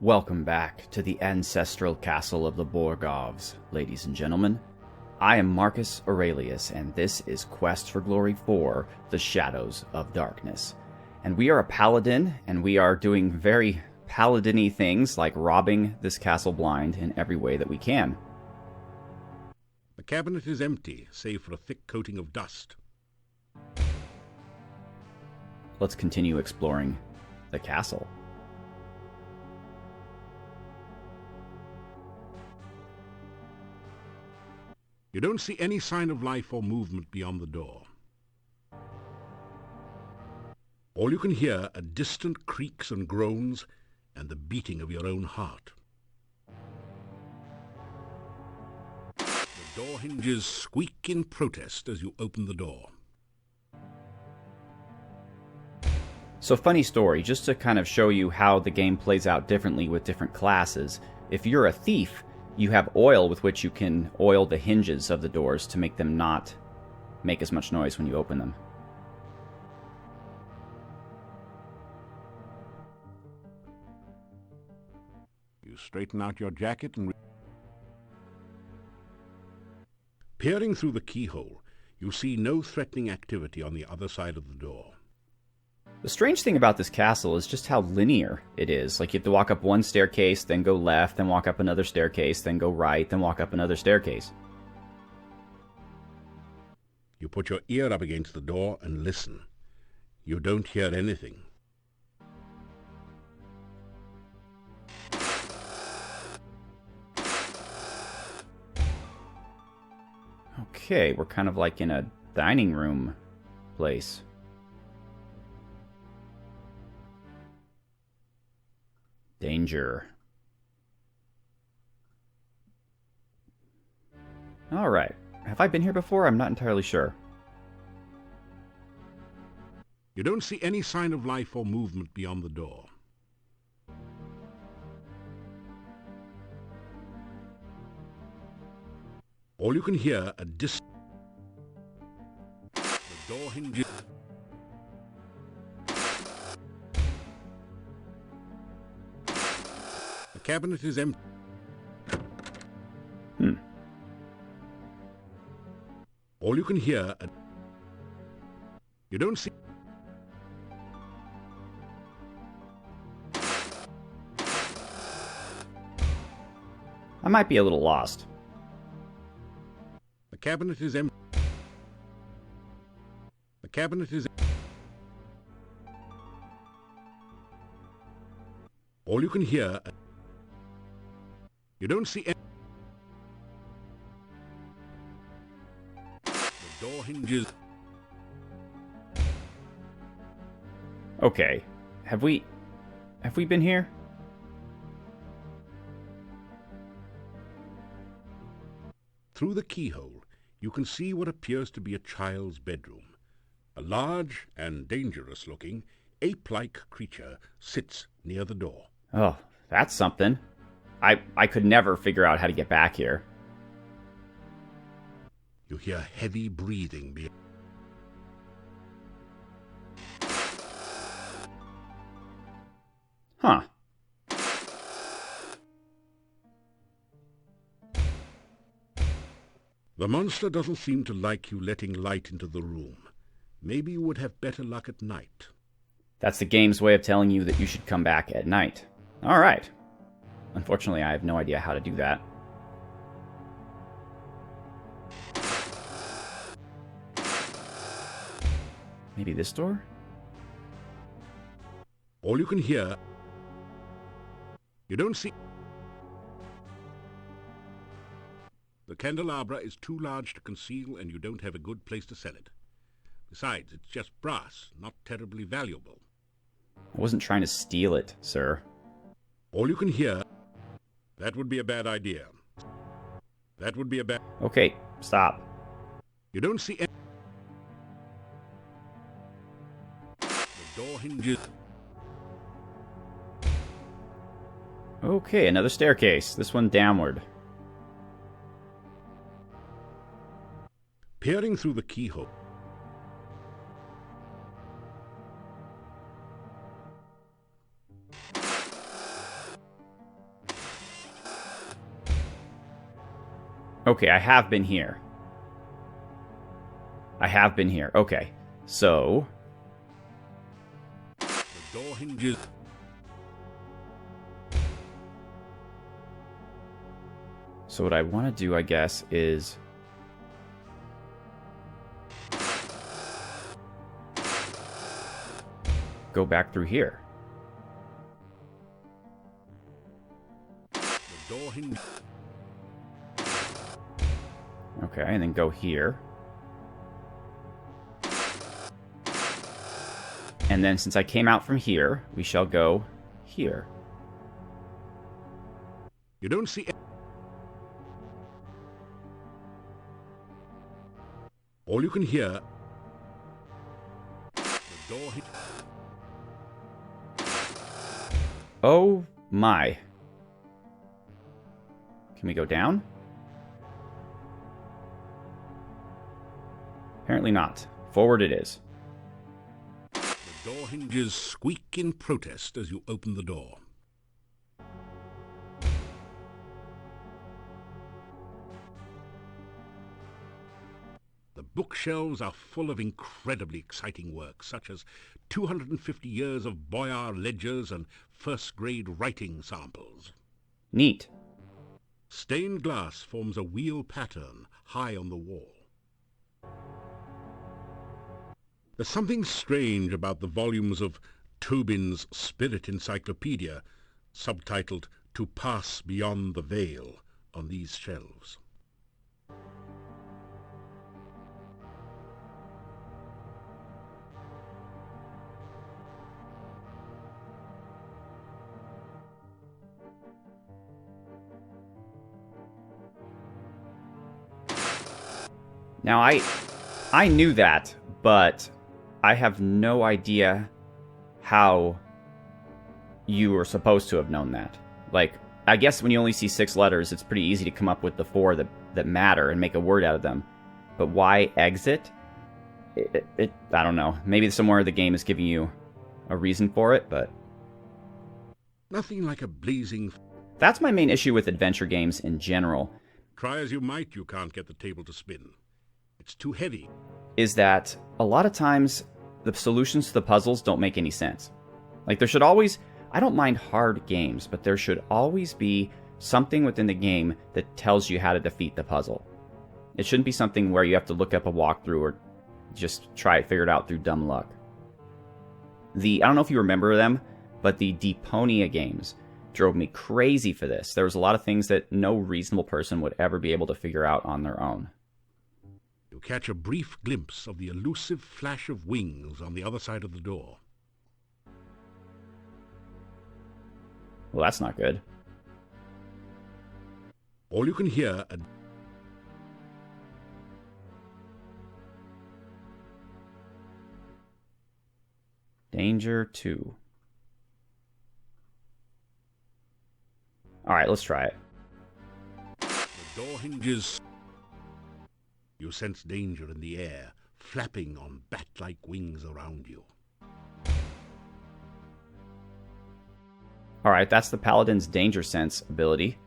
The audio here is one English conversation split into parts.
Welcome back to the ancestral castle of the Borgovs, ladies and gentlemen. I am Marcus Aurelius, and this is Quest for Glory 4, The Shadows of Darkness. And we are a paladin, and we are doing very paladin-y things like robbing this castle blind in every way that we can. The cabinet is empty, save for a thick coating of dust. Let's continue exploring the castle. You don't see any sign of life or movement beyond the door. All you can hear are distant creaks and groans and the beating of your own heart. The door hinges squeak in protest as you open the door. So, funny story, just to kind of show you how the game plays out differently with different classes. If you're a thief, you have oil with which you can oil the hinges of the doors to make them not make as much noise when you open them. You straighten out your jacket and... Peering through the keyhole, you see no threatening activity on the other side of the door. The strange thing about this castle is just how linear it is. Like, you have to walk up one staircase, then go left, then walk up another staircase, then go right, then walk up another staircase. You put your ear up against the door and listen. You don't hear anything. Okay, we're kind of like in a dining room place. Danger. Alright. Have I been here before? I'm not entirely sure. You don't see any sign of life or movement beyond the door. All you can hear are distant... The door hinges... The cabinet is empty. All you can hear are... You don't see... I might be a little lost. The cabinet is empty. The cabinet is... All you can hear are... You don't see any... The door hinges... Okay. Have we been here? Through the keyhole, you can see what appears to be a child's bedroom. A large and dangerous-looking, ape-like creature sits near the door. Oh, that's something. I could never figure out how to get back here. You hear heavy breathing behind. Huh. The monster doesn't seem to like you letting light into the room. Maybe you would have better luck at night. That's the game's way of telling you that you should come back at night. Alright. Unfortunately, I have no idea how to do that. Maybe this door? All you can hear... You don't see... The candelabra is too large to conceal, and you don't have a good place to sell it. Besides, it's just brass, not terribly valuable. I wasn't trying to steal it, sir. All you can hear... That would be a bad idea. That would be a bad... Okay, stop. You don't see any... The door hinges... Okay, another staircase. This one downward. Peering through the keyhole, Okay, I have been here. I have been here. Okay, so... The door hinges... So what I want to do, I guess, is... go back through here. The door hinges... Okay, and then go here. And then since I came out from here, we shall go here. You don't see... All you can hear... The door hinges... Oh my. Can we go down? Apparently not. Forward it is. The door hinges squeak in protest as you open the door. The bookshelves are full of incredibly exciting works, such as 250 years of Boyar ledgers and first-grade writing samples. Neat. Stained glass forms a wheel pattern high on the wall. There's something strange about the volumes of Tobin's Spirit Encyclopedia, subtitled To Pass Beyond the Veil, on these shelves. Now, I knew that, but I have no idea how you were supposed to have known that. Like, I guess when you only see 6 letters, it's pretty easy to come up with the 4 that matter and make a word out of them. But why exit? I don't know. Maybe somewhere the game is giving you a reason for it, but... Nothing like a blazing... That's my main issue with adventure games in general. Try as you might, you can't get the table to spin. It's too heavy. Is that a lot of times the solutions to the puzzles don't make any sense. Like, there should always... I don't mind hard games, but there should always be something within the game that tells you how to defeat the puzzle. It shouldn't be something where you have to look up a walkthrough or just try to figure it out through dumb luck. I don't know if you remember them, but the Deponia games drove me crazy for this. There was a lot of things that no reasonable person would ever be able to figure out on their own. You catch a brief glimpse of the elusive flash of wings on the other side of the door. Well, that's not good. All you can hear... Danger 2. Alright, let's try it. The door hinges... You sense danger in the air, flapping on bat-like wings around you. Alright, that's the Paladin's Danger Sense ability.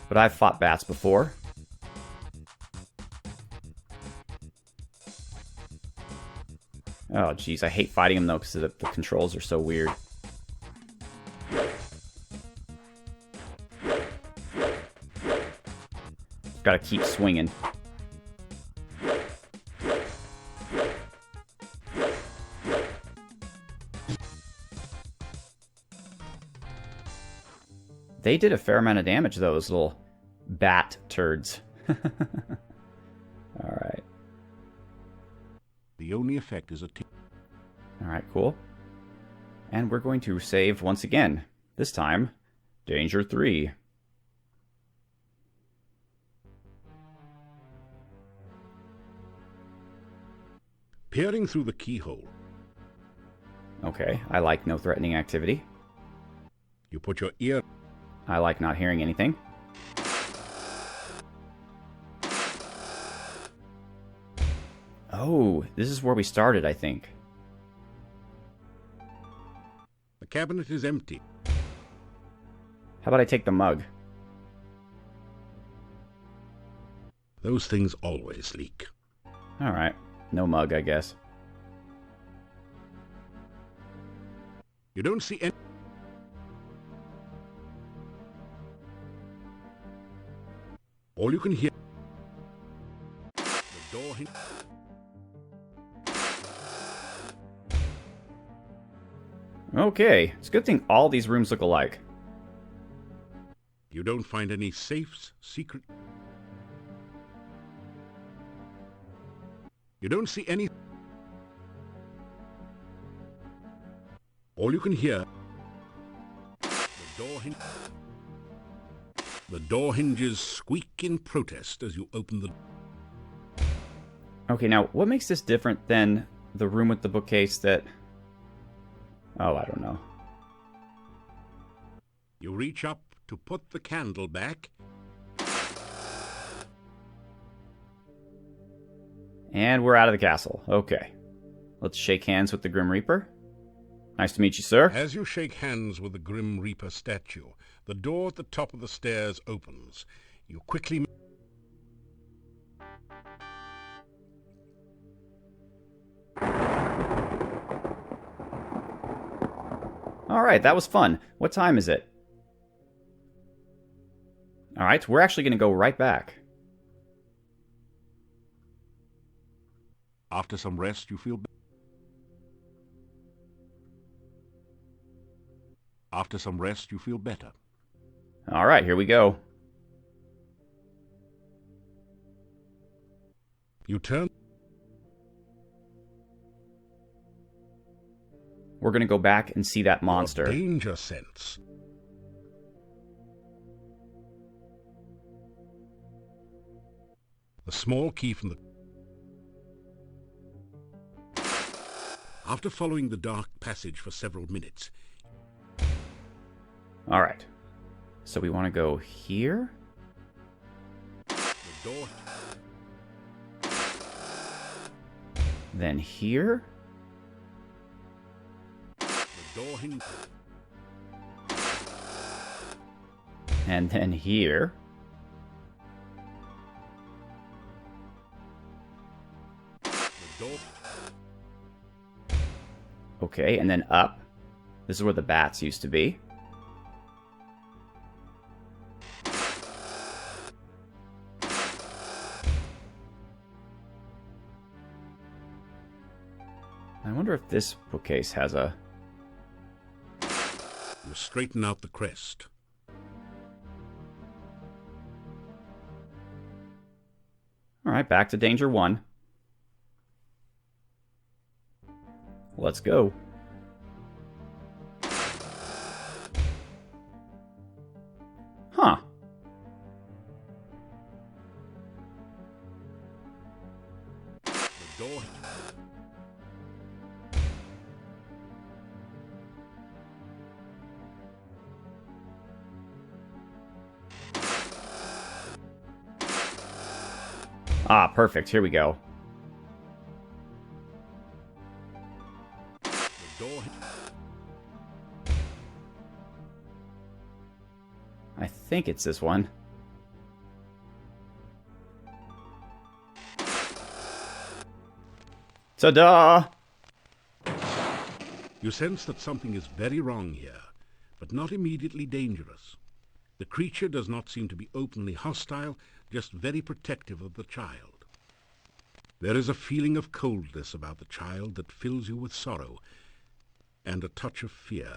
But I've fought bats before. Oh, jeez, I hate fighting them, though, because the controls are so weird. Gotta keep swinging. They did a fair amount of damage, those little bat turds. Alright. The only effect is a... Alright, cool. And we're going to save once again. This time, Danger 3. Peering through the keyhole. Okay, I like no threatening activity. You put your ear... I like not hearing anything. Oh, this is where we started, I think. The cabinet is empty. How about I take the mug? Those things always leak. Alright. No mug, I guess. You don't see any... All you can hear... The door... Okay. It's a good thing all these rooms look alike. You don't find any safes, secret... You don't see any... All you can hear... The door hinges squeak in protest as you open the... Okay, now, what makes this different than the room with the bookcase that... Oh, I don't know. You reach up to put the candle back. And we're out of the castle. Okay. Let's shake hands with the Grim Reaper. Nice to meet you, sir. As you shake hands with the Grim Reaper statue, the door at the top of the stairs opens. You quickly... Alright, that was fun. What time is it? Alright, we're actually going to go right back. After some rest, you feel... After some rest, you feel better. Alright, here we go. You turn... We're going to go back and see that monster. Danger sense. The small key from the... After following the dark passage for several minutes... Alright. So we want to go here? The door... Then here? The door hinge... And then here? The door... Okay, and then up. This is where the bats used to be. I wonder if this bookcase has a... You straighten out the crest. Alright, back to Danger 1. Let's go. Huh. The door... Ah, perfect. Here we go. The door... I think it's this one. Ta-da! You sense that something is very wrong here, but not immediately dangerous. The creature does not seem to be openly hostile, just very protective of the child. There is a feeling of coldness about the child that fills you with sorrow and a touch of fear.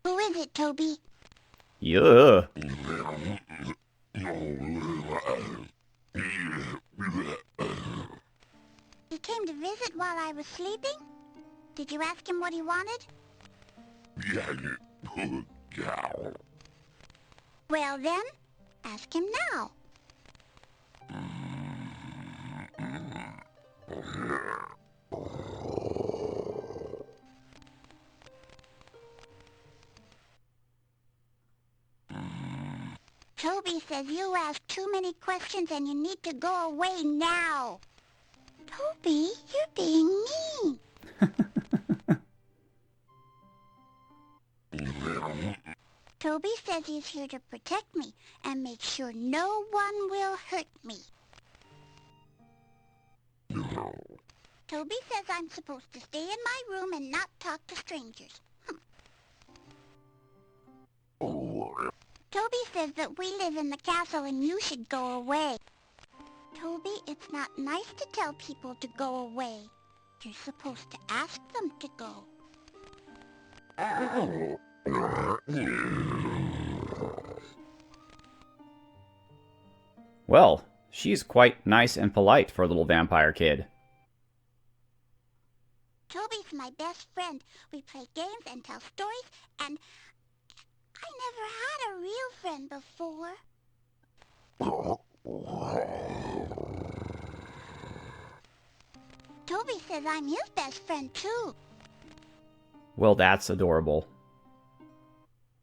Who is it, Toby? Yeah. He came to visit while I was sleeping? Did you ask him what he wanted? Well then, ask him now. Toby says you ask too many questions and you need to go away now. Toby, you're being mean. Toby says he's here to protect me and make sure no one will hurt me. Toby says I'm supposed to stay in my room and not talk to strangers. Toby says that we live in the castle and you should go away. Toby, it's not nice to tell people to go away. You're supposed to ask them to go. Well, she's quite nice and polite for a little vampire kid. Toby's my best friend. We play games and tell stories, and I never had a real friend before. Toby says I'm his best friend, too. Well, that's adorable.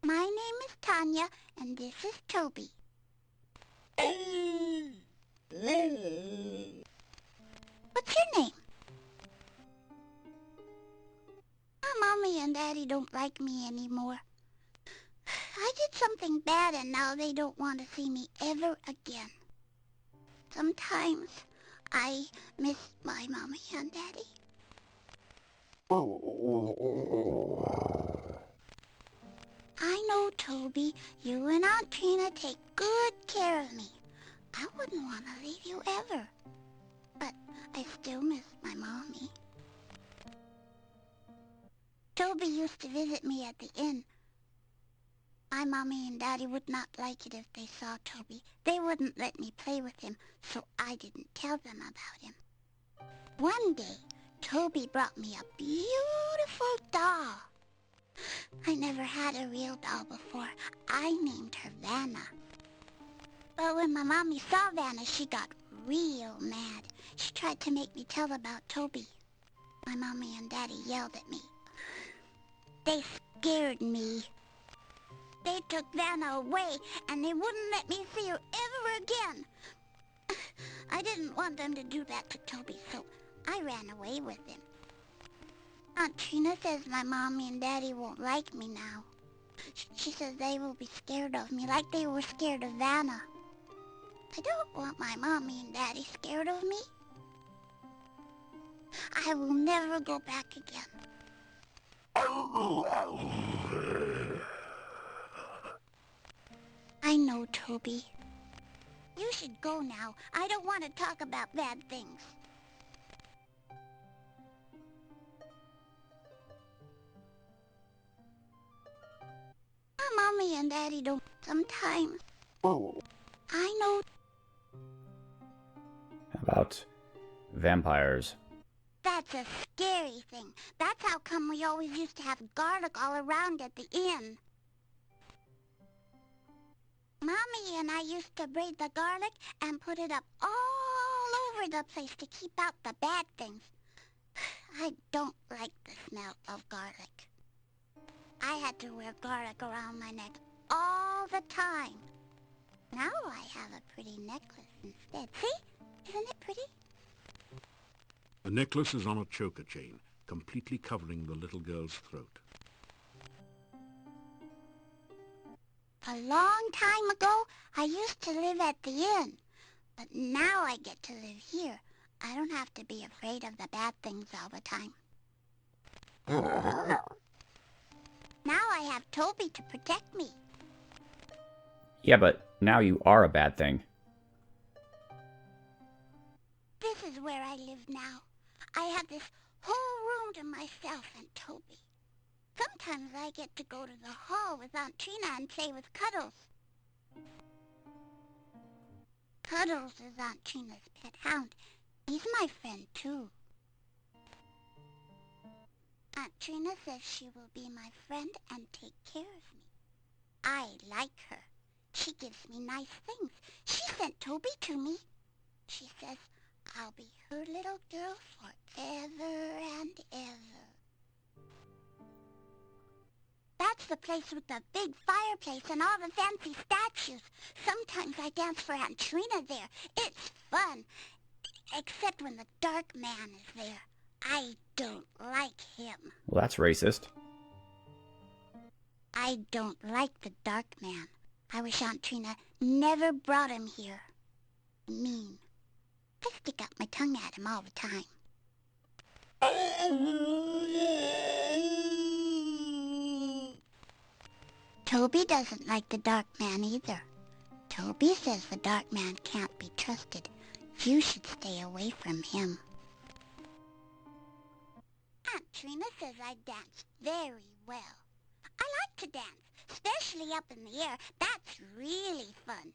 My name is Tanya, and this is Toby. What's your name? My Mommy and Daddy don't like me anymore. I did something bad and now they don't want to see me ever again. Sometimes I miss my Mommy and Daddy. I know, Toby, you and Aunt Trina take good care of me. I wouldn't want to leave you ever. But I still miss my Mommy. Toby used to visit me at the inn. My Mommy and Daddy would not like it if they saw Toby. They wouldn't let me play with him, so I didn't tell them about him. One day, Toby brought me a beautiful doll. I never had a real doll before. I named her Vanna. But when my Mommy saw Vanna, she got real mad. She tried to make me tell about Toby. My Mommy and Daddy yelled at me. They scared me. They took Vanna away, and they wouldn't let me see her ever again. I didn't want them to do that to Toby, so I ran away with him. Aunt Trina says my Mommy and Daddy won't like me now. She says they will be scared of me like they were scared of Vanna. I don't want my Mommy and Daddy scared of me. I will never go back again. I know, Toby. You should go now. I don't want to talk about bad things. My Mommy and Daddy don't sometimes. I know. How about vampires? That's a scary thing. That's how come we always used to have garlic all around at the inn. Mommy and I used to braid the garlic and put it up all over the place to keep out the bad things. I don't like the smell of garlic. I had to wear garlic around my neck all the time. Now I have a pretty necklace instead. See? Isn't it pretty? The necklace is on a choker chain, completely covering the little girl's throat. A long time ago, I used to live at the inn. But now I get to live here. I don't have to be afraid of the bad things all the time. Now I have Toby to protect me. Yeah, but now you are a bad thing. This is where I live now. I have this whole room to myself and Toby. Sometimes I get to go to the hall with Aunt Trina and play with Cuddles. Cuddles is Aunt Trina's pet hound. He's my friend, too. Aunt Trina says she will be my friend and take care of me. I like her. She gives me nice things. She sent Toby to me. She says I'll be her little girl forever and ever. That's the place with the big fireplace and all the fancy statues. Sometimes I dance for Aunt Trina there. It's fun. Except when the dark man is there. I don't like him. Well, that's racist. I I don't like the dark man. I wish Aunt Trina never brought him here. Mean. I stick out my tongue at him all the time. Toby doesn't like the dark man either. Toby says the dark man can't be trusted. You should stay away from him. Aunt Trina says I dance very well. I like to dance, especially up in the air. That's really fun.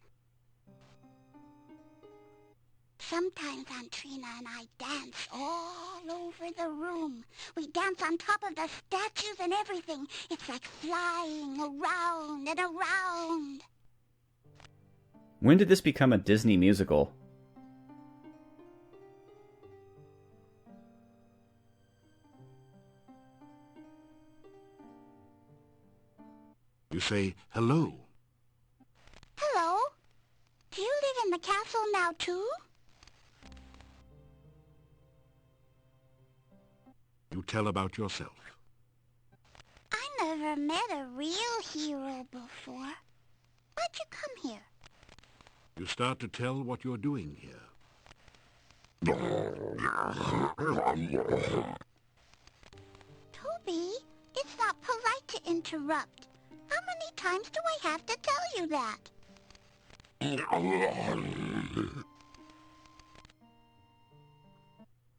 Sometimes Aunt Trina and I dance all over the room. We dance on top of the statues and everything. It's like flying around and around. When did this become a Disney musical? You say hello. Hello? Do you live in the castle now, too? You tell about yourself. I never met a real hero before. Why'd you come here? You start to tell what you're doing here. Toby, it's not polite to interrupt. How many times do I have to tell you that?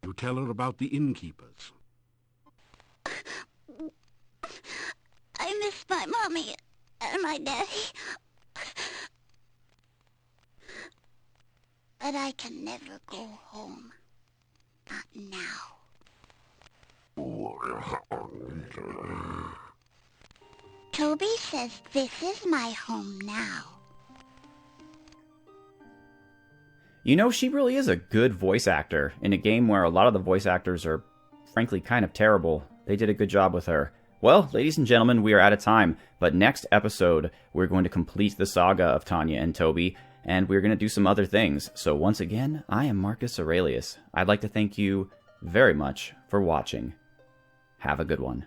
You tell her about the innkeepers. I miss my mommy and my daddy. But I can never go home. Not now. Toby says this is my home now. You know, she really is a good voice actor. In a game where a lot of the voice actors are, frankly, kind of terrible, they did a good job with her. Well, ladies and gentlemen, we are out of time, but next episode, we're going to complete the saga of Tanya and Toby, and we're going to do some other things. So once again, I am Marcus Aurelius. I'd like to thank you very much for watching. Have a good one.